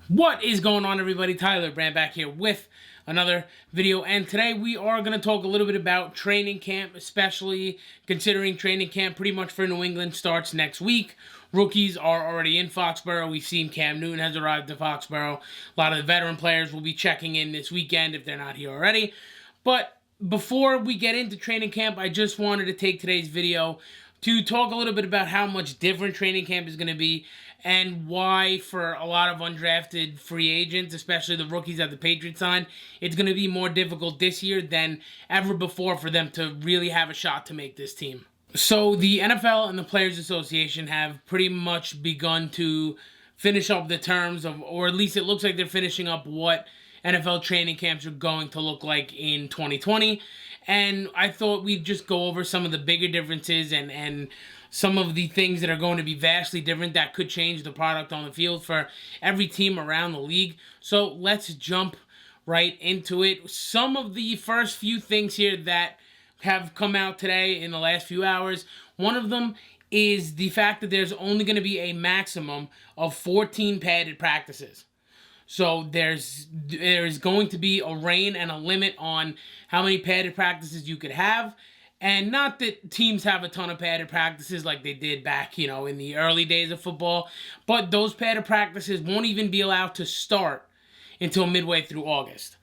What is going on, everybody? Tyler Brand back here with another video, and today we are going to talk a little bit about training camp, especially considering training camp pretty much for New England starts next week. Rookies are already in Foxborough. We've seen Cam Newton has arrived to Foxborough. A lot of the veteran players will be checking in this weekend if they're not here already. But before we get into training camp, I just wanted to take today's video to talk a little bit about how much different training camp is going to be and why, for a lot of undrafted free agents, especially the rookies that the Patriots signed, it's going to be more difficult this year than ever before for them to really have a shot to make this team. So the NFL and the Players Association have pretty much begun to finish up the terms of, or at least it looks like they're finishing up what NFL training camps are going to look like in 2020. And I thought we'd just go over some of the bigger differences and some of the things that are going to be vastly different that could change the product on the field for every team around the league. So let's jump right into it. Some of the first few things here that have come out today in the last few hours, one of them is the fact that there's only going to be a maximum of 14 padded practices. So there's going to be a reign and a limit on how many padded practices you could have. And not that teams have a ton of padded practices like they did back, in the early days of football, but those padded practices won't even be allowed to start until midway through August.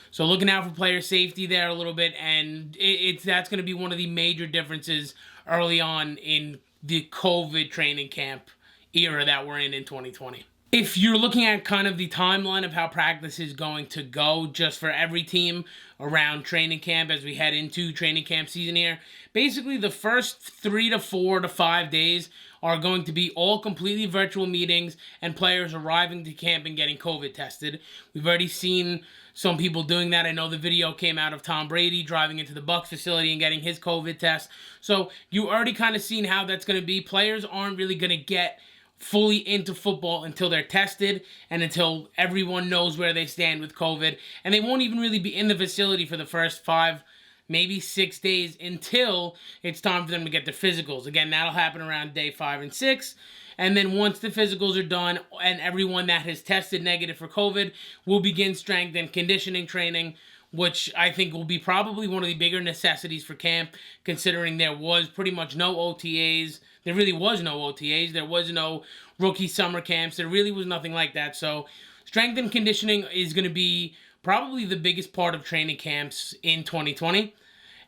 So looking out for player safety there a little bit, and that's going to be one of the major differences early on in the COVID training camp era that we're in 2020. If you're looking at kind of the timeline of how practice is going to go just for every team around training camp as we head into training camp season here, basically the first 3 to 4 to 5 days are going to be all completely virtual meetings and players arriving to camp and getting COVID tested. We've already seen some people doing that. I know the video came out of Tom Brady driving into the Bucs facility and getting his COVID test. So you already kind of seen how that's going to be. Players aren't really going to get fully into football until they're tested and until everyone knows where they stand with COVID. And they won't even really be in the facility for the first 5, maybe 6 days until it's time for them to get their physicals. Again, that'll happen around day 5 and 6. And then once the physicals are done and everyone that has tested negative for COVID will begin strength and conditioning training, which I think will be probably one of the bigger necessities for camp, considering there was pretty much no OTAs. There really was no OTAs. There was no rookie summer camps. There really was nothing like that. So strength and conditioning is going to be probably the biggest part of training camps in 2020.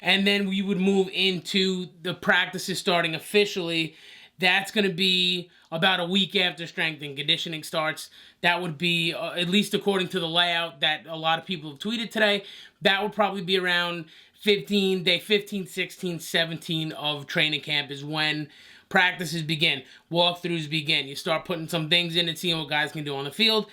And then we would move into the practices starting officially. That's going to be about a week after strength and conditioning starts. That would be, at least according to the layout that a lot of people have tweeted today, that would probably be around day 15, 16, 17 of training camp is when practices begin, walkthroughs begin. You start putting some things in and seeing what guys can do on the field.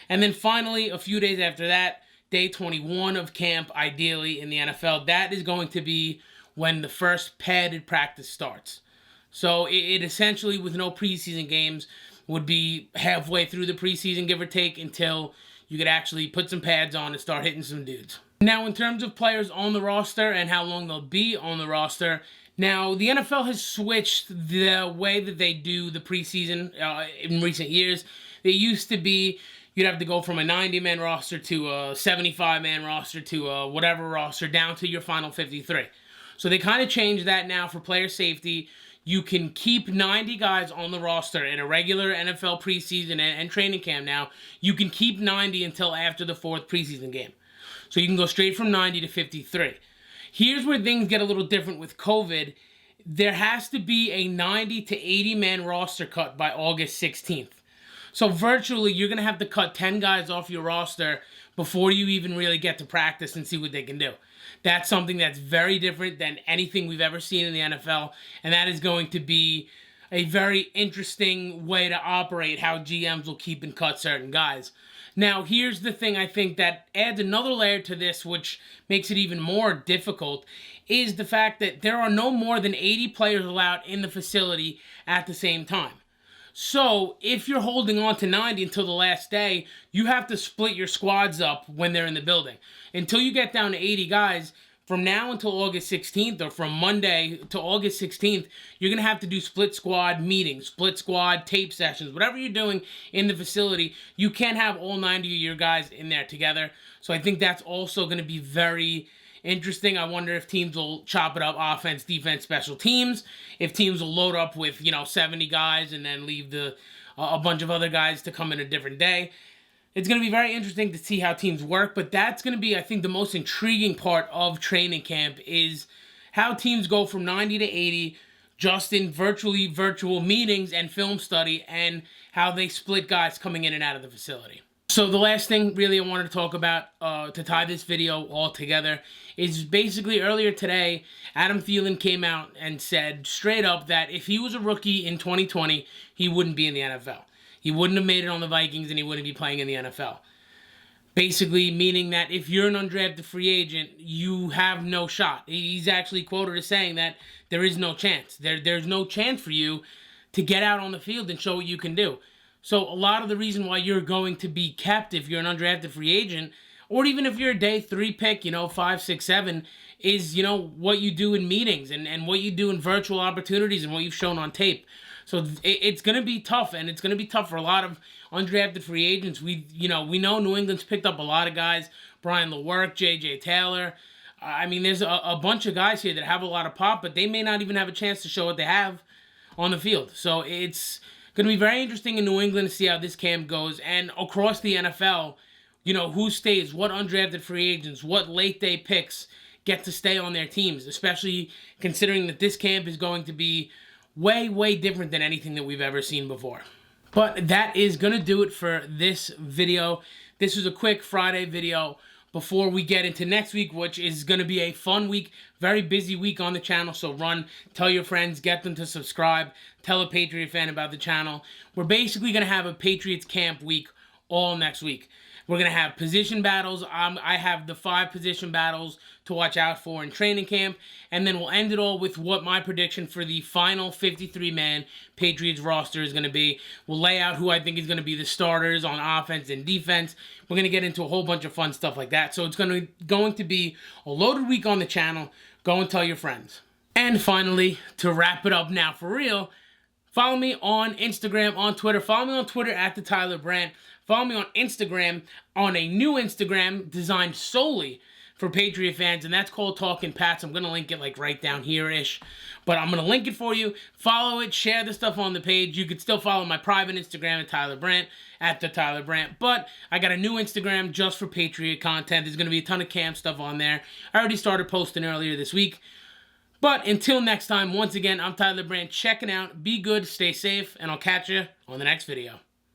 And then finally, a few days after that, day 21 of camp, ideally in the NFL, that is going to be when the first padded practice starts. So it essentially, with no preseason games, would be halfway through the preseason, give or take, until you could actually put some pads on and start hitting some dudes. Now, in terms of players on the roster and how long they'll be on the roster, now, the NFL has switched the way that they do the preseason in recent years. It used to be you'd have to go from a 90-man roster to a 75-man roster to a whatever roster down to your final 53. So they kind of changed that now for player safety. You can keep 90 guys on the roster in a regular NFL preseason and training camp now. You can keep 90 until after the 4th preseason game. So you can go straight from 90 to 53. Here's where things get a little different with COVID. There has to be a 90 to 80-man roster cut by August 16th. So virtually, you're going to have to cut 10 guys off your roster before you even really get to practice and see what they can do. That's something that's very different than anything we've ever seen in the NFL, and that is going to be a very interesting way to operate how GMs will keep and cut certain guys. Now, here's the thing I think that adds another layer to this, which makes it even more difficult, is the fact that there are no more than 80 players allowed in the facility at the same time. So, if you're holding on to 90 until the last day, you have to split your squads up when they're in the building. Until you get down to 80 guys, from now until August 16th, or from Monday to August 16th, you're going to have to do split squad meetings, split squad tape sessions, whatever you're doing in the facility. You can't have all 90 of your guys in there together. So I think that's also going to be very interesting. I wonder if teams will chop it up offense, defense, special teams. If teams will load up with, 70 guys and then leave a bunch of other guys to come in a different day. It's going to be very interesting to see how teams work, but that's going to be, I think, the most intriguing part of training camp is how teams go from 90 to 80 just in virtual meetings and film study, and how they split guys coming in and out of the facility. So the last thing really I wanted to talk about to tie this video all together is basically earlier today, Adam Thielen came out and said straight up that if he was a rookie in 2020, he wouldn't be in the NFL. He wouldn't have made it on the Vikings, and he wouldn't be playing in the NFL. Basically meaning that if you're an undrafted free agent, you have no shot. He's actually quoted as saying that there is no chance. There's no chance for you to get out on the field and show what you can do. So a lot of the reason why you're going to be kept if you're an undrafted free agent, or even if you're a day 3 pick, 5, 6, 7, is, what you do in meetings and what you do in virtual opportunities and what you've shown on tape. So it's going to be tough, and it's going to be tough for a lot of undrafted free agents. We know New England's picked up a lot of guys, Brian Lewerke, J.J. Taylor. I mean, there's a bunch of guys here that have a lot of pop, but they may not even have a chance to show what they have on the field. So it's going to be very interesting in New England to see how this camp goes, and across the NFL, who stays, what undrafted free agents, what late-day picks get to stay on their teams, especially considering that this camp is going to be way different than anything that we've ever seen before. But that is going to do it for this video. This was a quick Friday video before we get into next week, which is going to be a fun week, very busy week on the channel. So tell your friends, get them to subscribe, tell a Patriot fan about the channel. We're basically going to have a Patriots camp week all next week. We're going to have position battles. I have the 5 position battles to watch out for in training camp. And then we'll end it all with what my prediction for the final 53-man Patriots roster is going to be. We'll lay out who I think is going to be the starters on offense and defense. We're going to get into a whole bunch of fun stuff like that. So it's going to be a loaded week on the channel. Go and tell your friends. And finally, to wrap it up now for real, follow me on Instagram, on Twitter. Follow me on Twitter at the Tyler Brandt. Follow me on Instagram, on a new Instagram designed solely for Patriot fans, and that's called Talking Pats. I'm going to link it right down here-ish, but I'm going to link it for you. Follow it, share the stuff on the page. You could still follow my private Instagram at Tyler Brandt, at the Tyler Brandt, but I got a new Instagram just for Patriot content. There's going to be a ton of camp stuff on there. I already started posting earlier this week. But until next time, once again, I'm Tyler Brandt checking out. Be good, stay safe, and I'll catch you on the next video.